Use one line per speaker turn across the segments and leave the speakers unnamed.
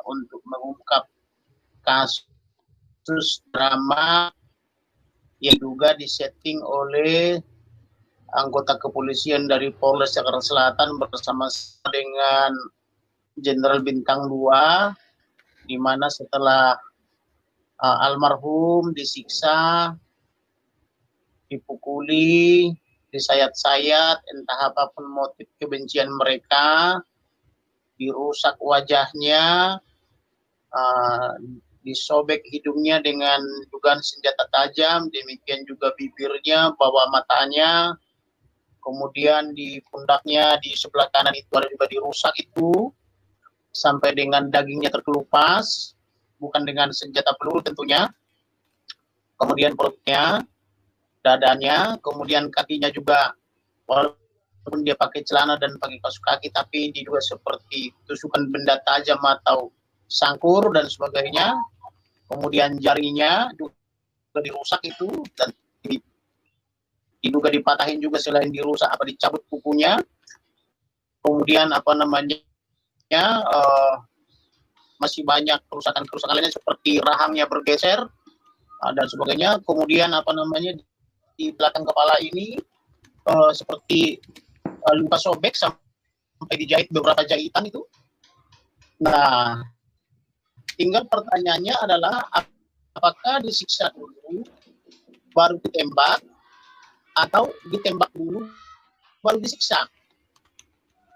untuk mengungkap kasus drama yang juga disetting oleh anggota kepolisian dari Polres Jakarta Selatan bersama dengan Jenderal Bintang 2, di mana setelah almarhum disiksa, dipukuli, disayat-sayat, entah apapun motif kebencian mereka, dirusak wajahnya, disobek hidungnya dengan dugaan senjata tajam, demikian juga bibirnya, bawah matanya, kemudian di pundaknya di sebelah kanan itu ada juga dirusak itu, sampai dengan dagingnya terkelupas, bukan dengan senjata peluru tentunya, kemudian perutnya, dadanya, kemudian kakinya juga, walaupun dia pakai celana dan pakai kaos kaki, tapi diduga seperti tusukan benda tajam atau sangkur dan sebagainya. Kemudian jarinya juga dirusak itu, dan diduga dipatahin juga selain dirusak apa dicabut kukunya. Kemudian masih banyak kerusakan lainnya seperti rahangnya bergeser dan sebagainya. Kemudian di belakang kepala ini seperti luka sobek sampai dijahit beberapa jahitan itu. Nah, tinggal pertanyaannya adalah apakah disiksa dulu baru ditembak atau ditembak dulu baru disiksa.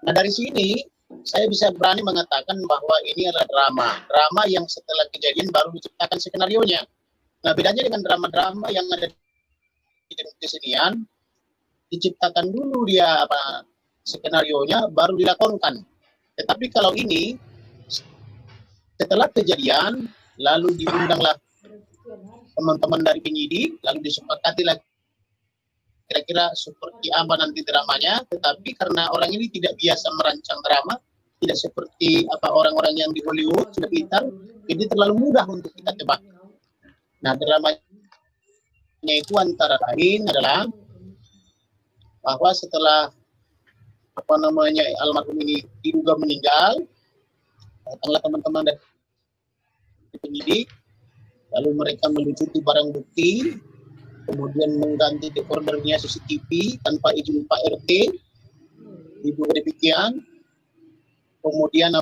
Nah, dari sini saya bisa berani mengatakan bahwa ini adalah drama yang setelah kejadian baru diciptakan skenarionya. Nah, bedanya dengan drama-drama yang ada di kesenian, diciptakan dulu dia skenarionya baru dilakonkan. Tetapi kalau ini setelah kejadian lalu diundanglah teman-teman dari penyidik, lalu disepakatilah kira-kira seperti apa nanti dramanya. Tetapi karena orang ini tidak biasa merancang drama, tidak seperti orang-orang yang di Hollywood sudah pintar, jadi terlalu mudah untuk kita tebak. Nah, dramanya itu antara lain adalah bahwa setelah almarhum ini diduga meninggal, datanglah teman-teman dari penyidik, lalu mereka melucuti barang bukti, kemudian mengganti dekordernya CCTV tanpa izin Pak RT, diduga demikian. Kemudian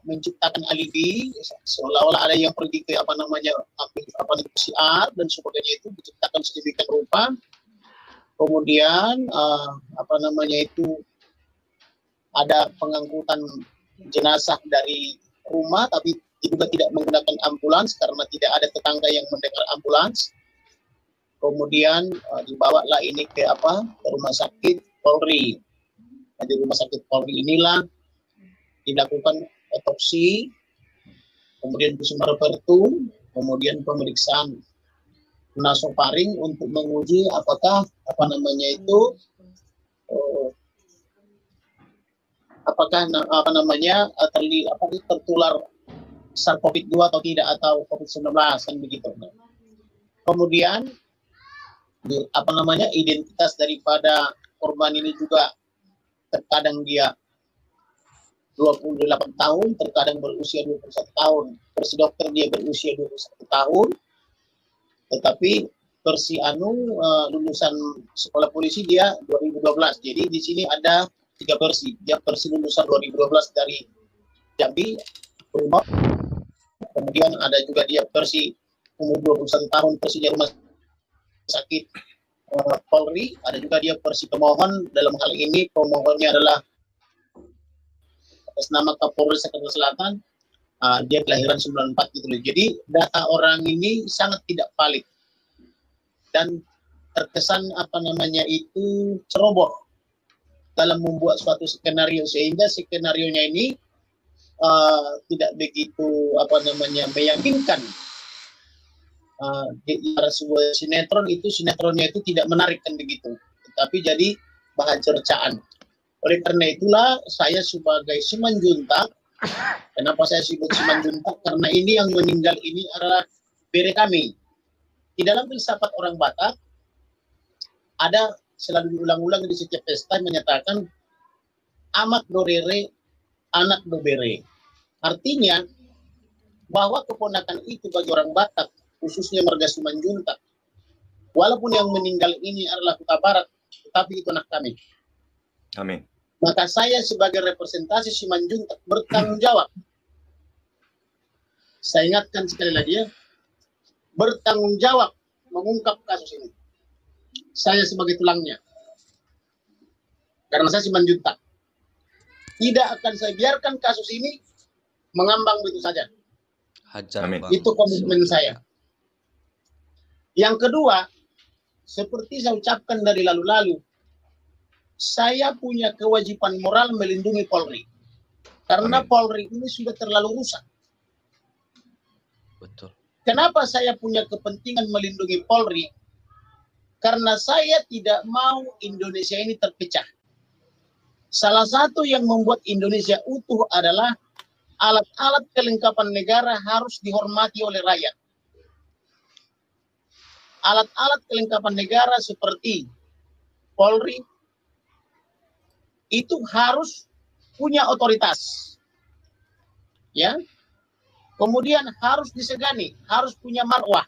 menciptakan alibi seolah-olah ada yang pergi ke PCR dan sebagainya, itu diciptakan sedemikian rupa. Kemudian ada pengangkutan jenazah dari rumah tapi juga tidak menggunakan ambulans karena tidak ada tetangga yang mendengar ambulans. Kemudian dibawalah ini ke rumah sakit Polri. Nah, di rumah sakit Polri inilah dilakukan otopsi, kemudian visum repertum, kemudian pemeriksaan nasofaring untuk menguji apakah tertular SARS-CoV-2 atau tidak, atau COVID-19 kan begitu. Kemudian identitas daripada korban ini juga terkadang dia 28 tahun, terkadang berusia 21 tahun. Versi dokter dia berusia 21 tahun. Tetapi versi lulusan sekolah polisi dia 2012. Jadi di sini ada 3 versi. Dia versi lulusan 2012 dari Jambi, kemudian ada juga dia versi umur 21 tahun, versinya rumah sakit Polri. Ada juga dia versi pemohon. Dalam hal ini pemohonnya adalah atas nama Kapolres Jakarta Selatan. Dia kelahiran 94 gitu. Jadi data orang ini sangat tidak valid dan terkesan itu ceroboh dalam membuat suatu skenario, sehingga skenarionya ini tidak begitu meyakinkan. Di sebuah sinetronnya itu tidak menarik kan begitu, tetapi jadi bahan cercaan. Oleh karena itulah saya sebagai Simanjuntak, kenapa saya sebut Simanjuntak? Karena ini yang meninggal ini adalah bere kami. Di dalam filsafat orang Batak ada selalu diulang-ulang di setiap pesta menyatakan amak dorere, anak dobere. Artinya bahwa keponakan itu bagi orang Batak, khususnya marga Simanjuntak, walaupun yang meninggal ini adalah Kota Barat, tetapi itu anak kami.
Amin.
Maka saya sebagai representasi Simanjuntak bertanggung jawab. Saya ingatkan sekali lagi ya, bertanggung jawab mengungkap kasus ini. Saya sebagai tulangnya. Karena saya Simanjuntak. Tidak akan saya biarkan kasus ini mengambang begitu saja.
Hajar,
Amin.
Bang.
Itu komitmen saya. Yang kedua, seperti saya ucapkan dari lalu-lalu, saya punya kewajiban moral melindungi Polri. Karena
Amin.
Polri ini sudah terlalu rusak.
Betul.
Kenapa saya punya kepentingan melindungi Polri? Karena saya tidak mau Indonesia ini terpecah. Salah satu yang membuat Indonesia utuh adalah alat-alat kelengkapan negara harus dihormati oleh rakyat. Alat-alat kelengkapan negara seperti Polri itu harus punya otoritas. Ya. Kemudian harus disegani, harus punya marwah.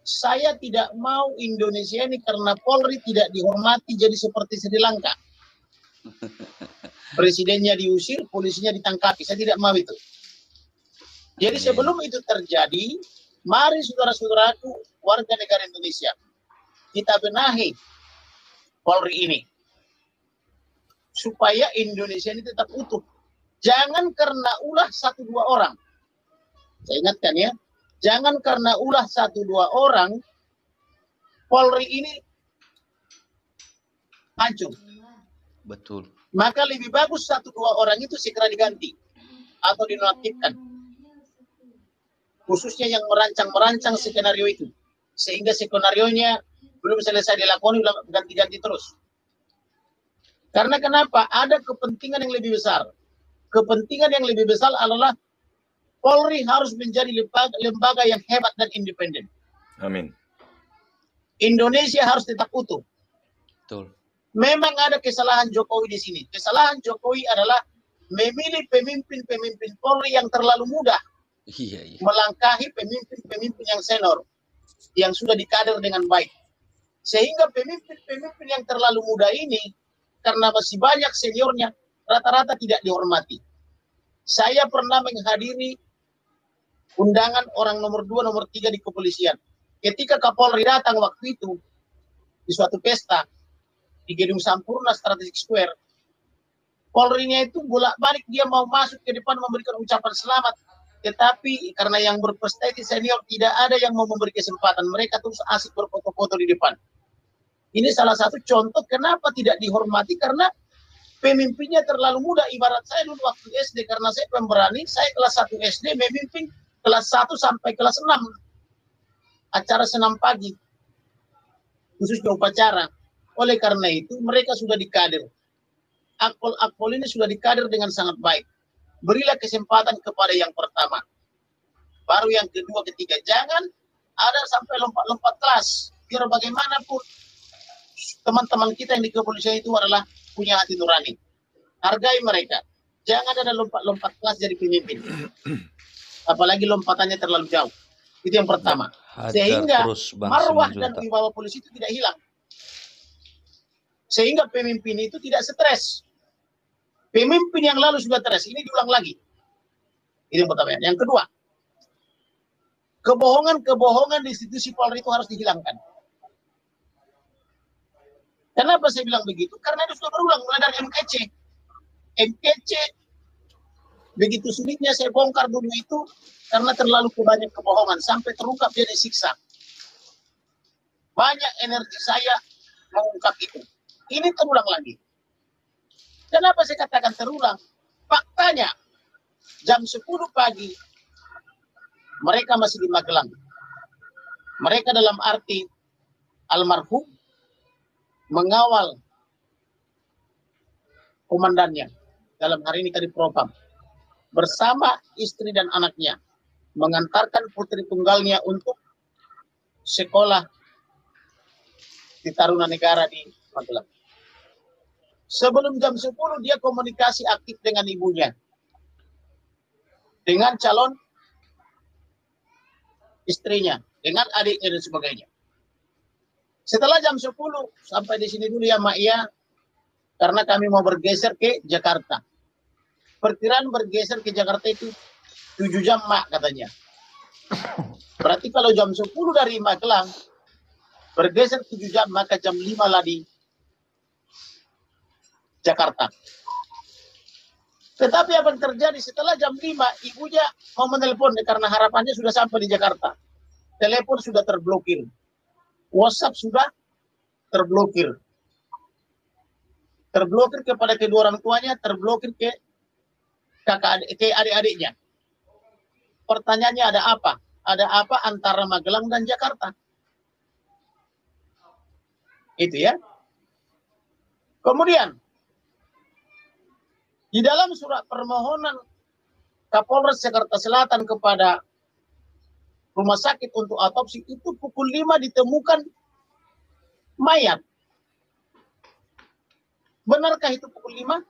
Saya tidak mau Indonesia ini karena Polri tidak dihormati jadi seperti Sri Lanka. Presidennya diusir, polisinya ditangkapi. Saya tidak mau itu. Jadi sebelum itu terjadi, mari saudara-saudaraku warga negara Indonesia, kita benahi Polri ini. Supaya Indonesia ini tetap utuh. Jangan karena ulah 1-2 orang. Saya ingatkan ya. Jangan karena ulah 1-2 orang, Polri ini hancur.
Betul.
Maka lebih bagus 1-2 orang itu segera diganti. Atau dinonaktifkan. Khususnya yang merancang skenario itu. Sehingga skenario-nya belum selesai dilakoni, ganti-ganti terus. Karena kenapa? Ada kepentingan yang lebih besar. Kepentingan yang lebih besar adalah Polri harus menjadi lembaga yang hebat dan independen.
Amin.
Indonesia harus tetap utuh.
Betul.
Memang ada kesalahan Jokowi di sini. Kesalahan Jokowi adalah memilih pemimpin-pemimpin Polri yang terlalu mudah.
Iya.
Melangkahi pemimpin-pemimpin yang senior. Yang sudah dikader dengan baik. Sehingga pemimpin-pemimpin yang terlalu muda ini, karena masih banyak seniornya, rata-rata tidak dihormati. Saya pernah menghadiri undangan orang nomor 2, nomor 3 di kepolisian. Ketika Kapolri datang waktu itu, di suatu pesta, di Gedung Sampurna Strategic Square, Polri-nya itu bolak-balik dia mau masuk ke depan memberikan ucapan selamat. Tetapi karena yang berprestasi senior, tidak ada yang mau memberi kesempatan. Mereka terus asik berfoto-foto di depan. Ini salah satu contoh kenapa tidak dihormati, karena pemimpinnya terlalu muda. Ibarat saya dulu waktu SD, karena saya pemberani, saya kelas 1 SD memimpin kelas 1 sampai kelas 6. Acara senam pagi. Khususnya upacara. Oleh karena itu, mereka sudah dikader. Akpol ini sudah dikader dengan sangat baik. Berilah kesempatan kepada yang pertama. Baru yang kedua, ketiga. Jangan ada sampai lompat-lompat kelas. Biar bagaimanapun, teman-teman kita yang di kepolisian itu adalah punya hati nurani. Hargai mereka. Jangan ada lompat-lompat kelas jadi pemimpin. Apalagi lompatannya terlalu jauh. Itu yang pertama. Sehingga marwah dan wibawa polisi itu tidak hilang. Sehingga pemimpin itu tidak stres. Pemimpin yang lalu sudah stres, ini diulang lagi. Itu yang pertama. Yang kedua, kebohongan di institusi Polri itu harus dihilangkan. Kenapa saya bilang begitu? Karena itu sudah berulang mulai dari MKC. MKC begitu sulitnya saya bongkar dulu itu karena terlalu banyak kebohongan sampai terungkap dia disiksa. Banyak energi saya mengungkap itu. Ini terulang lagi. Kenapa saya katakan terulang? Faktanya jam 10 pagi mereka masih di Magelang. Mereka dalam arti almarhum mengawal komandannya dalam hari ini Kadif Propam bersama istri dan anaknya mengantarkan putri tunggalnya untuk sekolah di Tarunan Negara di Magelang. Sebelum jam 10 dia komunikasi aktif dengan ibunya, dengan calon istrinya, dengan adiknya dan sebagainya. Setelah jam 10, sampai di sini dulu ya Mak ya, karena kami mau bergeser ke Jakarta. Perkiraan bergeser ke Jakarta itu 7 jam Mak katanya. Berarti kalau jam 10 dari Magelang, bergeser 7 jam, maka jam 5 lah di Jakarta. Tetapi apa yang terjadi setelah jam 5, ibunya mau menelpon karena harapannya sudah sampai di Jakarta. Telepon sudah terblokir. WhatsApp sudah terblokir. Terblokir kepada kedua orang tuanya, terblokir ke adik-adiknya. Pertanyaannya ada apa? Ada apa antara Magelang dan Jakarta? Itu ya. Kemudian, di dalam surat permohonan Kapolres Jakarta Selatan kepada rumah sakit untuk otopsi itu pukul 5 ditemukan mayat. Benarkah itu pukul 5?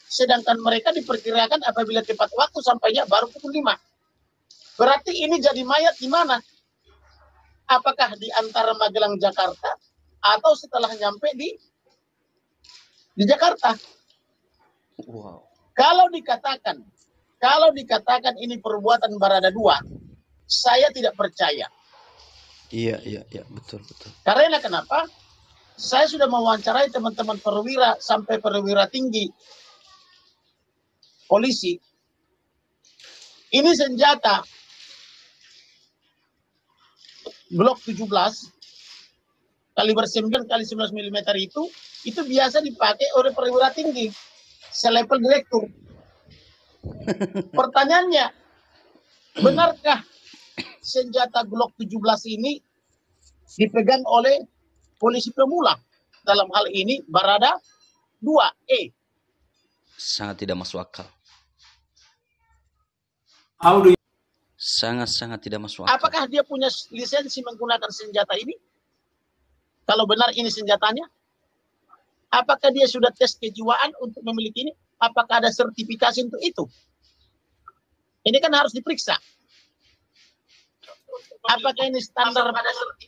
Sedangkan mereka diperkirakan apabila tepat waktu sampainya baru pukul 5. Berarti ini jadi mayat di mana? Apakah di antara Magelang Jakarta atau setelah nyampe di Jakarta?
Wow.
Kalau dikatakan ini perbuatan Barada 2, saya tidak percaya.
Iya, betul.
Karena kenapa? Saya sudah mewawancarai teman-teman perwira sampai perwira tinggi polisi. Ini senjata Glock 17 kaliber 9 kali 11 mm itu biasa dipakai oleh perwira tinggi selevel direktur. Pertanyaannya, benarkah senjata Glock 17 ini dipegang oleh polisi pemula? Dalam hal ini Barada 2E.
Sangat tidak masuk akal. Sangat tidak masuk akal.
Apakah dia punya lisensi menggunakan senjata ini? Kalau benar ini senjatanya, apakah dia sudah tes kejiwaan untuk memiliki ini? Apakah ada sertifikasi untuk itu? Ini kan harus diperiksa. Apakah ini standar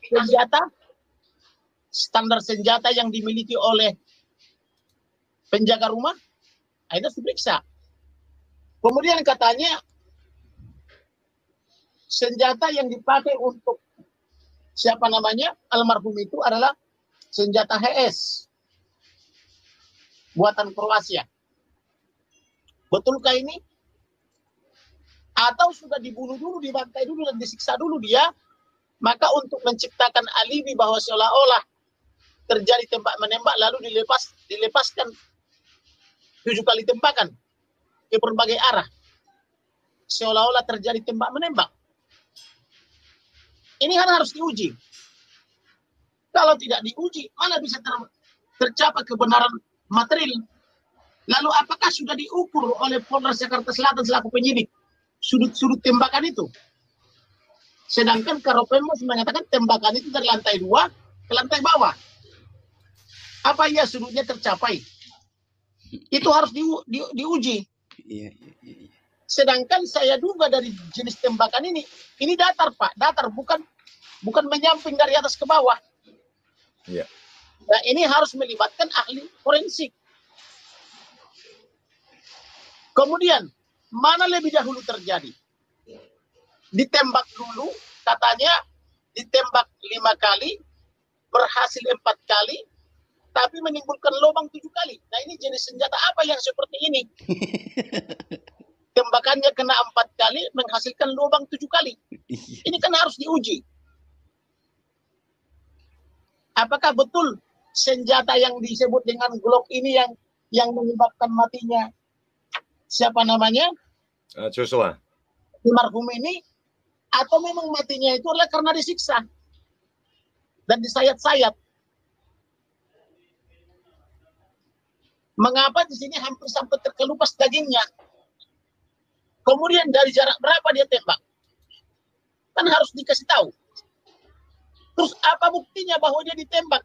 senjata? Standar senjata yang dimiliki oleh penjaga rumah? Itu harus diperiksa. Kemudian katanya senjata yang dipakai untuk siapa namanya almarhum itu adalah senjata HS buatan Kroasia. Betulkah ini? Atau sudah dibunuh dulu, dibantai dulu dan disiksa dulu dia, maka untuk menciptakan alibi bahwa seolah-olah terjadi tembak menembak lalu dilepaskan 7 kali tembakan ke berbagai arah, seolah-olah terjadi tembak menembak. Ini kan harus diuji. Kalau tidak diuji, mana bisa tercapai kebenaran material? Lalu apakah sudah diukur oleh Polres Jakarta Selatan selaku penyidik sudut-sudut tembakan itu? Sedangkan Karopenmas mengatakan tembakan itu dari lantai 2 ke lantai bawah. Apa iya sudutnya tercapai? Itu harus diuji.
Iya.
Sedangkan saya duga dari jenis tembakan ini datar Pak, datar, bukan menyamping dari atas ke bawah.
Iya.
Nah ini harus melibatkan ahli forensik. Kemudian, mana lebih dahulu terjadi? Ditembak dulu, katanya ditembak 5 kali, berhasil 4 kali, tapi menimbulkan lubang 7 kali. Nah ini jenis senjata apa yang seperti ini? Tembakannya kena 4 kali, menghasilkan lubang 7 kali. Ini kan harus diuji. Apakah betul senjata yang disebut dengan Glock ini yang menyebabkan matinya siapa namanya?
Joshua.
Almarhum ini, atau memang matinya itu adalah karena disiksa dan disayat-sayat? Mengapa di sini hampir sampai terkelupas dagingnya? Kemudian dari jarak berapa dia tembak? Kan harus dikasih tahu. Terus apa buktinya bahwa dia ditembak?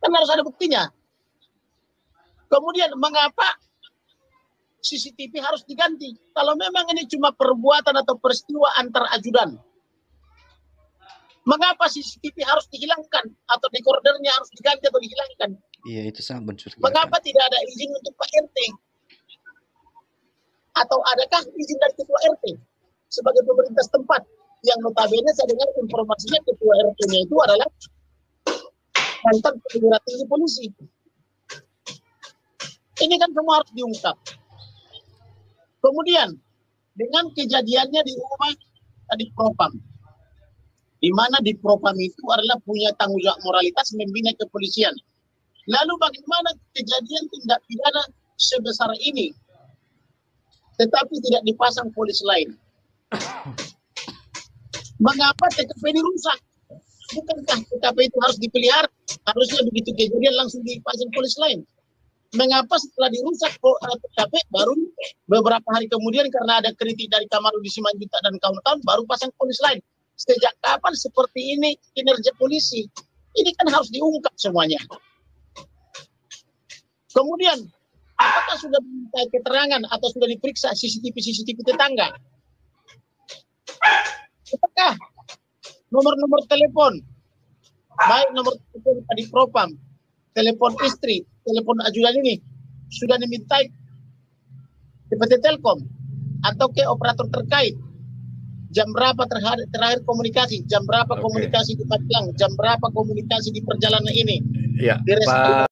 Kan harus ada buktinya. Kemudian mengapa CCTV harus diganti? Kalau memang ini cuma perbuatan atau peristiwa antar ajudan, mengapa CCTV harus dihilangkan atau dekordernya harus diganti atau dihilangkan?
Iya, itu sangat mencurigakan.
Mengapa tidak ada izin untuk Pak RT? Atau adakah izin dari Ketua RT sebagai pemerintah setempat? Yang notabene saya dengar informasinya Ketua RT-nya itu adalah mantan perwira tinggi polisi. Ini kan semua harus diungkap. Kemudian dengan kejadiannya di rumah di Propam, di mana di Propam itu adalah punya tanggung jawab moralitas membina kepolisian. Lalu bagaimana kejadian tindak pidana sebesar ini tetapi tidak dipasang polis lain? Mengapa TKP ini rusak? Bukankah TKP itu harus dipelihara? Harusnya begitu kejadian langsung dipasang polis lain. Mengapa setelah dirusak TKP baru beberapa hari kemudian karena ada kritik dari Kamarudin Simanjuntak dan kawan-kawan baru pasang polis lain? Sejak kapan seperti ini kinerja polisi? Ini kan harus diungkap semuanya. Kemudian, apakah sudah diminta keterangan atau sudah diperiksa CCTV tetangga? Apakah nomor-nomor telepon, baik nomor telepon di Propam, telepon istri, telepon ajudan ini sudah dimintai ke PT Telkom atau ke operator terkait? Jam berapa terakhir komunikasi? Jam berapa komunikasi di Magelang? Jam berapa komunikasi di perjalanan ini?
Ya,
Di
Pak